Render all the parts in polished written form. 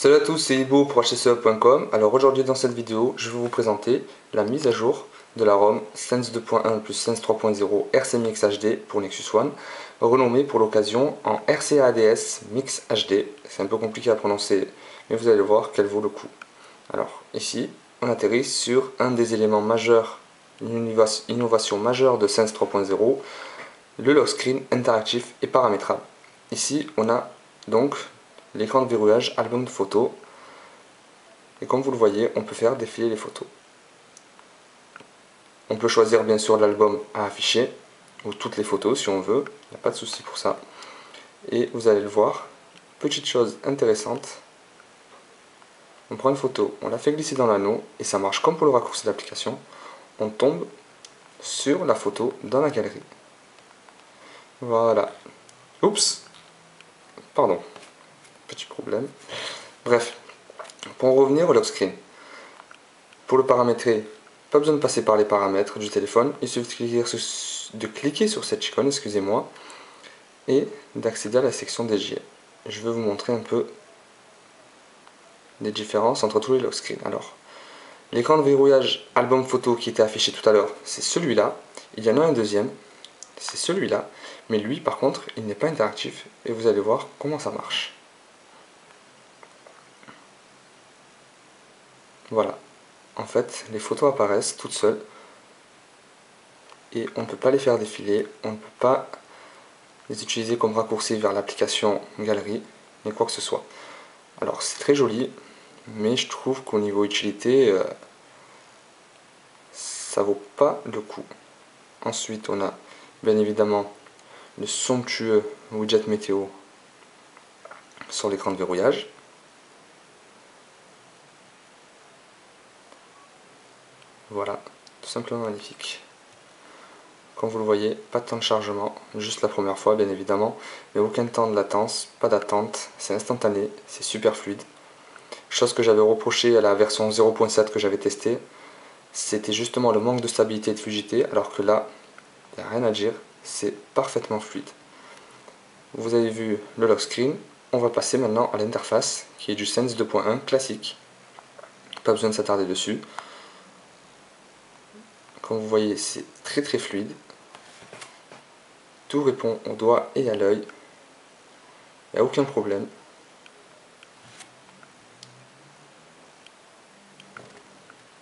Salut à tous, c'est Ibo pour HSE.com. Alors aujourd'hui dans cette vidéo, je vais vous présenter la mise à jour de la ROM Sense 2.1 plus Sense 3.0 RCMix HD pour Nexus One, renommée pour l'occasion en RCADS Mix HD. C'est un peu compliqué à prononcer, mais vous allez voir qu'elle vaut le coup. Alors ici, on atterrit sur un des éléments majeurs, une innovation majeure de Sense 3.0, le lock screen interactif et paramétrable. Ici, on a donc l'écran de verrouillage album de photos, et comme vous le voyez, on peut faire défiler les photos. On peut choisir bien sûr l'album à afficher, ou toutes les photos si on veut, il n'y a pas de souci pour ça. Et vous allez le voir, petite chose intéressante, on prend une photo, on la fait glisser dans l'anneau, et ça marche comme pour le raccourci d'application, on tombe sur la photo dans la galerie. Voilà. Oups, pardon, petit problème. Bref, pour en revenir au lock screen, pour le paramétrer, pas besoin de passer par les paramètres du téléphone, il suffit de cliquer sur cette icône, excusez-moi, et d'accéder à la section dédiée. Je vais vous montrer un peu les différences entre tous les lock screens. Alors, l'écran de verrouillage album photo qui était affiché tout à l'heure, c'est celui-là. Il y en a un deuxième, c'est celui-là, mais lui par contre, il n'est pas interactif, et vous allez voir comment ça marche. Voilà. En fait, les photos apparaissent toutes seules, et on ne peut pas les faire défiler, on ne peut pas les utiliser comme raccourci vers l'application galerie, ni quoi que ce soit. Alors c'est très joli, mais je trouve qu'au niveau utilité, ça vaut pas le coup. Ensuite, on a bien évidemment le somptueux widget météo sur l'écran de verrouillage. Voilà, tout simplement magnifique. Comme vous le voyez, pas de temps de chargement, juste la première fois bien évidemment, mais aucun temps de latence, pas d'attente, c'est instantané, c'est super fluide. Chose que j'avais reproché à la version 0.7 que j'avais testée, c'était justement le manque de stabilité et de fluidité, alors que là, il n'y a rien à dire, c'est parfaitement fluide. Vous avez vu le lock screen, on va passer maintenant à l'interface qui est du Sense 2.1 classique. Pas besoin de s'attarder dessus. Comme vous voyez, c'est très très fluide. Tout répond au doigt et à l'œil. Il n'y a aucun problème.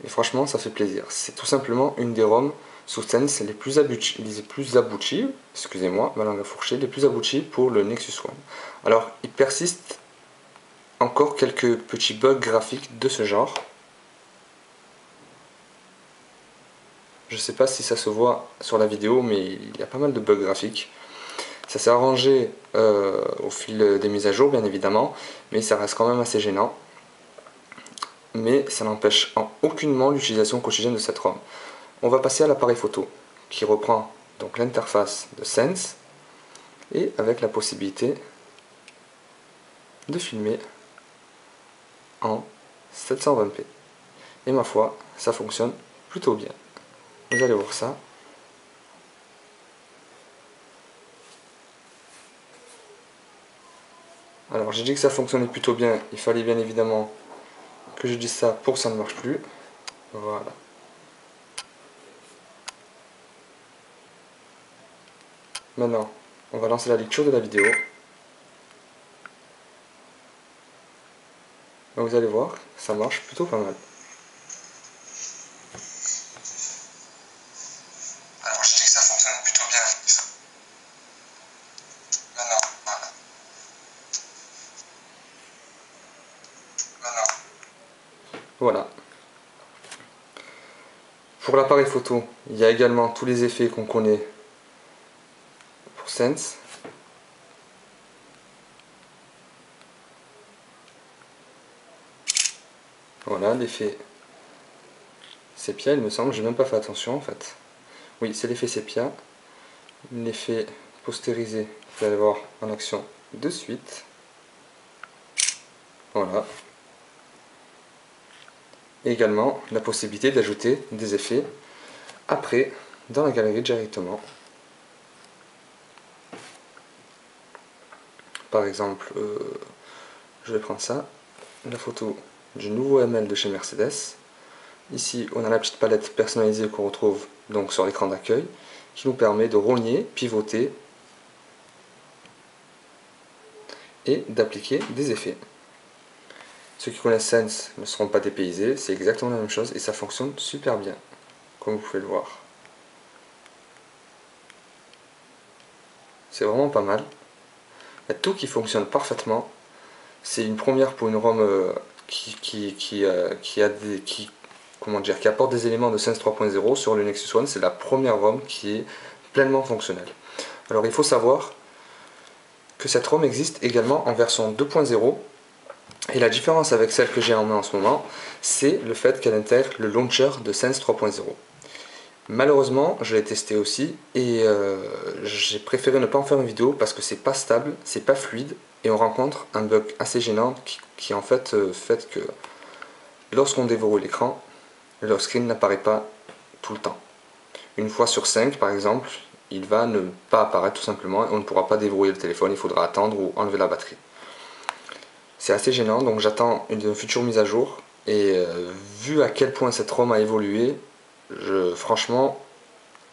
Et franchement, ça fait plaisir. C'est tout simplement une des ROM sous Sense les plus abouties, excusez-moi, ma langue a fourché, les plus abouties pour le Nexus One. Alors, il persiste encore quelques petits bugs graphiques de ce genre. Je ne sais pas si ça se voit sur la vidéo, mais il y a pas mal de bugs graphiques. Ça s'est arrangé au fil des mises à jour, bien évidemment, mais ça reste quand même assez gênant. Mais ça n'empêche en aucunement l'utilisation quotidienne de cette ROM. On va passer à l'appareil photo, qui reprend donc l'interface de Sense, et avec la possibilité de filmer en 720p. Et ma foi, ça fonctionne plutôt bien. Vous allez voir ça. Alors j'ai dit que ça fonctionnait plutôt bien, il fallait bien évidemment que je dise ça pour que ça ne marche plus. Voilà. Maintenant, on va lancer la lecture de la vidéo. Donc vous allez voir, ça marche plutôt pas mal. Alors je dis que ça fonctionne plutôt bien. Maintenant, voilà. Maintenant. Voilà. Pour l'appareil photo, il y a également tous les effets qu'on connaît pour Sense. Voilà, l'effet sépia, il me semble, j'ai même pas fait attention en fait. Oui, c'est l'effet sépia. L'effet postérisé, vous allez voir en action de suite. Voilà. Et également la possibilité d'ajouter des effets après dans la galerie directement. Par exemple, je vais prendre ça. la photo du nouveau ML de chez Mercedes. Ici, on a la petite palette personnalisée qu'on retrouve donc sur l'écran d'accueil, qui nous permet de rogner, pivoter et d'appliquer des effets. Ceux qui connaissent Sense ne seront pas dépaysés, c'est exactement la même chose et ça fonctionne super bien, comme vous pouvez le voir. C'est vraiment pas mal. Il y a tout qui fonctionne parfaitement. C'est une première pour une ROM qui apporte des éléments de Sense 3.0 sur le Nexus One. C'est la première ROM qui est pleinement fonctionnelle. Alors il faut savoir que cette ROM existe également en version 2.0. Et la différence avec celle que j'ai en main en ce moment, c'est le fait qu'elle intègre le launcher de Sense 3.0. Malheureusement, je l'ai testé aussi et j'ai préféré ne pas en faire une vidéo parce que c'est pas stable, c'est pas fluide et on rencontre un bug assez gênant qui en fait fait que lorsqu'on déverrouille l'écran, le lock screen n'apparaît pas tout le temps. Une fois sur 5 par exemple, il va ne pas apparaître tout simplement et on ne pourra pas déverrouiller le téléphone, il faudra attendre ou enlever la batterie. C'est assez gênant, donc j'attends une future mise à jour et vu à quel point cette ROM a évolué, franchement,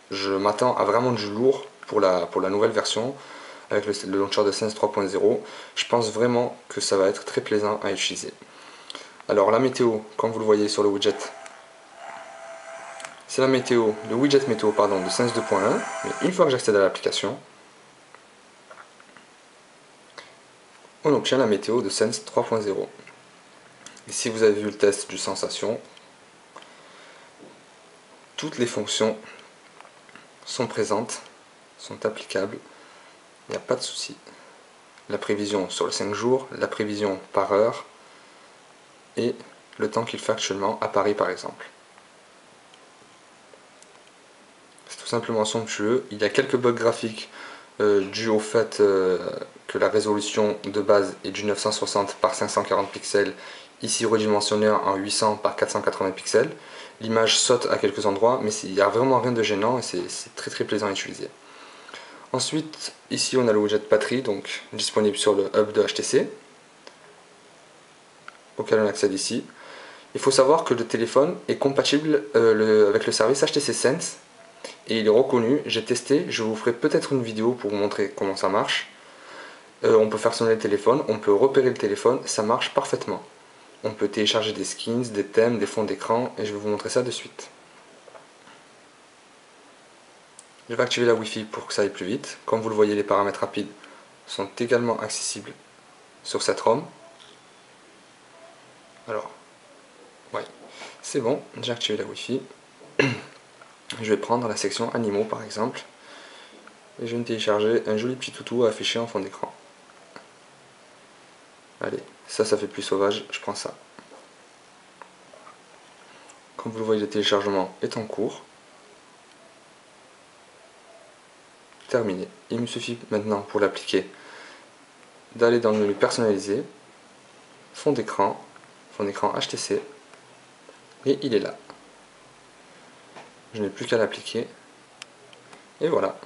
je m'attends à vraiment du lourd pour la nouvelle version avec le launcher de Sense 3.0. Je pense vraiment que ça va être très plaisant à utiliser. Alors la météo, comme vous le voyez sur le widget, c'est la météo, le widget météo pardon, de Sense 2.1. Mais une fois que j'accède à l'application, on obtient la météo de Sense 3.0. Et si vous avez vu le test du sensation, toutes les fonctions sont présentes, sont applicables, il n'y a pas de souci. La prévision sur les 5 jours, la prévision par heure et le temps qu'il fait actuellement à Paris par exemple. C'est tout simplement somptueux. Il y a quelques bugs graphiques dus au fait que la résolution de base est du 960 par 540 pixels, ici redimensionné en 800 par 480 pixels. L'image saute à quelques endroits, mais il n'y a vraiment rien de gênant et c'est très très plaisant à utiliser. Ensuite, ici on a le widget batterie, donc disponible sur le hub de HTC, auquel on accède ici. Il faut savoir que le téléphone est compatible avec le service HTC Sense et il est reconnu. J'ai testé, je vous ferai peut-être une vidéo pour vous montrer comment ça marche. On peut faire sonner le téléphone, on peut repérer le téléphone, ça marche parfaitement. On peut télécharger des skins, des thèmes, des fonds d'écran et je vais vous montrer ça de suite. Je vais activer la Wi-Fi pour que ça aille plus vite. Comme vous le voyez, les paramètres rapides sont également accessibles sur cette ROM. Alors, ouais, c'est bon, j'ai activé la Wi-Fi. Je vais prendre la section animaux par exemple. Et je vais me télécharger un joli petit toutou à afficher en fond d'écran. Allez, ça fait plus sauvage, je prends ça. Comme vous le voyez, le téléchargement est en cours. Terminé. Il me suffit maintenant pour l'appliquer d'aller dans le menu personnalisé, fond d'écran HTC, et il est là. Je n'ai plus qu'à l'appliquer, et voilà.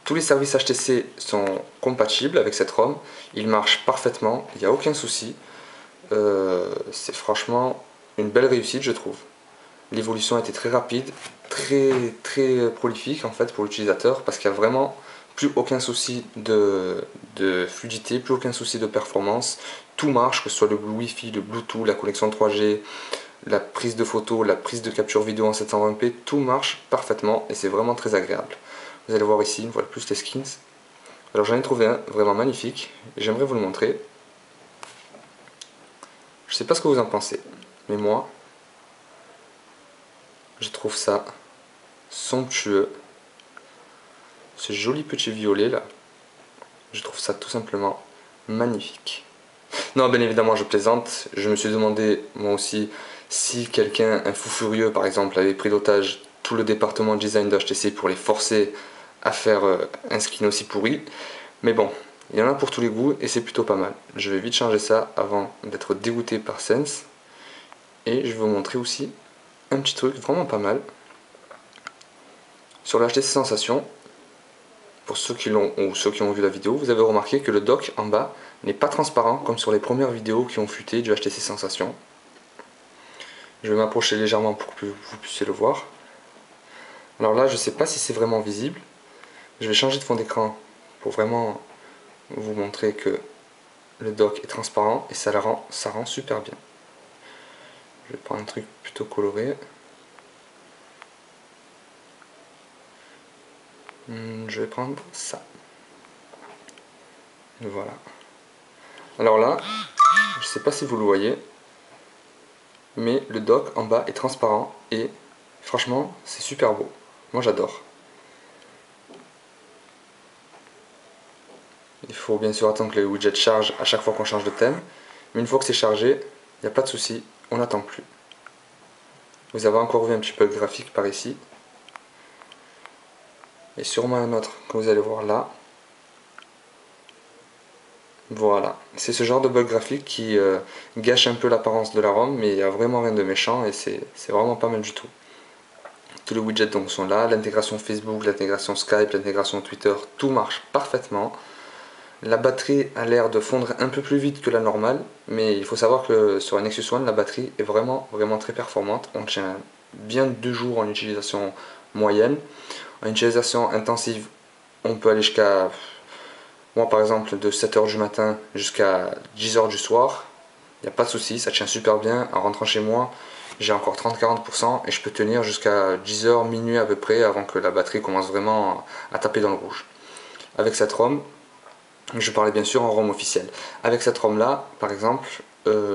Tous les services HTC sont compatibles avec cette ROM, ils marchent parfaitement, il n'y a aucun souci. C'est franchement une belle réussite je trouve. L'évolution a été très rapide, très prolifique en fait pour l'utilisateur parce qu'il n'y a vraiment plus aucun souci de fluidité, plus aucun souci de performance. Tout marche, que ce soit le Wi-Fi, le Bluetooth, la connexion 3G, la prise de photo, la prise de capture vidéo en 720p, tout marche parfaitement et c'est vraiment très agréable. Vous allez voir ici, une fois de plus, les skins. Alors j'en ai trouvé un vraiment magnifique et j'aimerais vous le montrer. Je sais pas ce que vous en pensez, mais moi, je trouve ça somptueux. Ce joli petit violet là, je trouve ça tout simplement magnifique. Non, bien évidemment, je plaisante. Je me suis demandé, moi aussi, si quelqu'un, un fou furieux par exemple, avait pris d'otage tout le département design de HTC pour les forcer à faire un skin aussi pourri. Mais bon, il y en a pour tous les goûts et c'est plutôt pas mal. Je vais vite changer ça avant d'être dégoûté par Sense. Et je vais vous montrer aussi un petit truc vraiment pas mal. Sur le HTC Sensation, pour pour ceux qui l'ont ou ceux qui ont vu la vidéo, vous avez remarqué que le dock en bas n'est pas transparent comme sur les premières vidéos qui ont fuité du HTC Sensation. Je vais m'approcher légèrement pour que vous puissiez le voir. Alors là, je ne sais pas si c'est vraiment visible. Je vais changer de fond d'écran pour vraiment vous montrer que le dock est transparent et ça rend super bien. Je vais prendre un truc plutôt coloré. Je vais prendre ça. Voilà. Alors là, je ne sais pas si vous le voyez, mais le dock en bas est transparent et franchement, c'est super beau. Moi, j'adore. Il faut bien sûr attendre que les widgets chargent à chaque fois qu'on change de thème, mais une fois que c'est chargé, il n'y a pas de souci, on n'attend plus. Vous avez encore vu un petit bug graphique par ici, et sûrement un autre que vous allez voir là. Voilà, c'est ce genre de bug graphique qui gâche un peu l'apparence de la ROM, mais il n'y a vraiment rien de méchant et c'est vraiment pas mal du tout. Tous les widgets donc sont là, l'intégration Facebook, l'intégration Skype, l'intégration Twitter, tout marche parfaitement. La batterie a l'air de fondre un peu plus vite que la normale, mais il faut savoir que sur un Nexus One, la batterie est vraiment très performante. On tient bien 2 jours en utilisation moyenne. En utilisation intensive, on peut aller jusqu'à, moi par exemple, de 7 h du matin jusqu'à 10 h du soir. Il n'y a pas de souci, ça tient super bien. En rentrant chez moi, j'ai encore 30-40% et je peux tenir jusqu'à 10 h, minuit à peu près, avant que la batterie commence vraiment à taper dans le rouge. Avec cette ROM, je parlais bien sûr en ROM officielle. Avec cette ROM là, par exemple,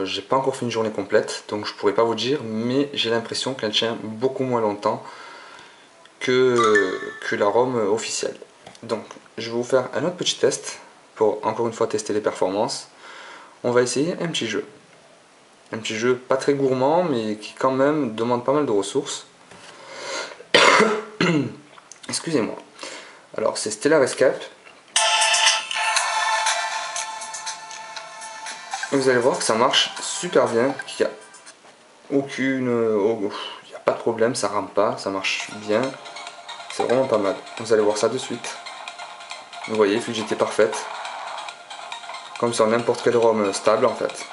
j'ai pas encore fait une journée complète, donc je pourrais pas vous dire, mais j'ai l'impression qu'elle tient beaucoup moins longtemps que la ROM officielle. Donc, je vais vous faire un autre petit test pour encore une fois tester les performances. On va essayer un petit jeu. Un petit jeu pas très gourmand, mais qui quand même demande pas mal de ressources. Excusez-moi. Alors, c'est Stellar Escape. Et vous allez voir que ça marche super bien, qu'il n'y a il n'y a pas de problème, ça rame pas, ça marche bien, c'est vraiment pas mal. Vous allez voir ça de suite. Vous voyez, fluidité parfaite, comme sur n'importe quelle ROM stable en fait.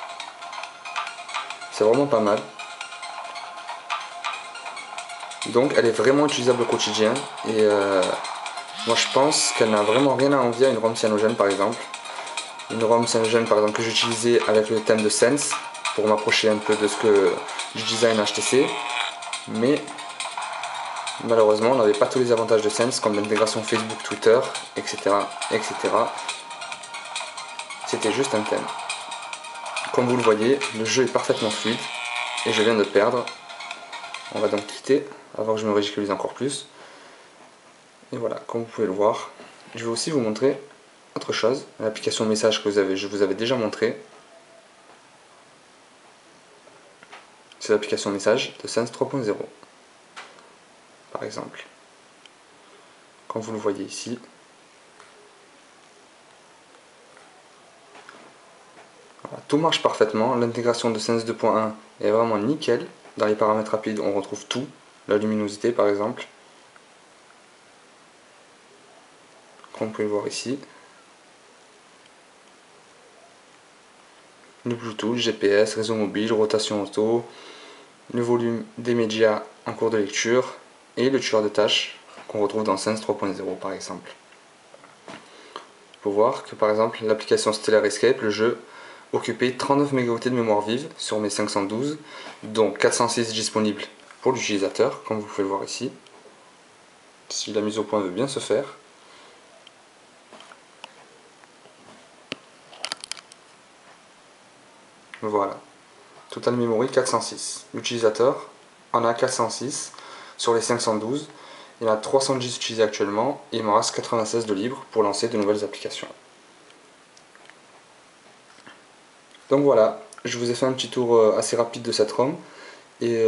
C'est vraiment pas mal. Donc elle est vraiment utilisable au quotidien et moi je pense qu'elle n'a vraiment rien à envier à une ROM cyanogène par exemple. Une ROM cyanogène par exemple que j'utilisais avec le thème de Sense pour m'approcher un peu de ce que du design HTC, mais malheureusement on n'avait pas tous les avantages de Sense comme l'intégration Facebook, Twitter, etc. etc. C'était juste un thème. Comme vous le voyez, le jeu est parfaitement fluide et je viens de perdre. On va donc quitter avant que je me ridiculise encore plus. Et voilà, comme vous pouvez le voir, je vais aussi vous montrer autre chose, l'application message que je vous avais déjà montré. C'est l'application message de Sense 3.0 par exemple. Comme vous le voyez ici, voilà, tout marche parfaitement. L'intégration de Sense 2.1 est vraiment nickel. Dans les paramètres rapides, on retrouve tout, la luminosité par exemple, comme vous pouvez le voir ici. Le Bluetooth, GPS, réseau mobile, rotation auto, le volume des médias en cours de lecture et le tueur de tâches qu'on retrouve dans Sense 3.0 par exemple. Il faut voir que par exemple l'application Stellar Escape, le jeu, occupait 39 MB de mémoire vive sur mes 512, dont 406 disponibles pour l'utilisateur, comme vous pouvez le voir ici, si la mise au point veut bien se faire. Voilà, total memory 406. L'utilisateur en a 406 sur les 512. Il y en a 310 utilisés actuellement et il m'en reste 96 de libre pour lancer de nouvelles applications. Donc voilà, je vous ai fait un petit tour assez rapide de cette ROM et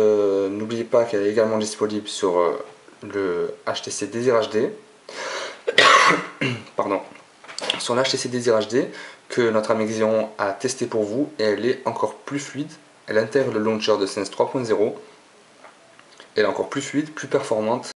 n'oubliez pas qu'elle est également disponible sur le HTC Desir HD. Pardon. Sur l'HTC Desir HD que notre ami Xion a testé pour vous et elle est encore plus fluide. Elle intègre le launcher de Sense 3.0. Elle est encore plus fluide, plus performante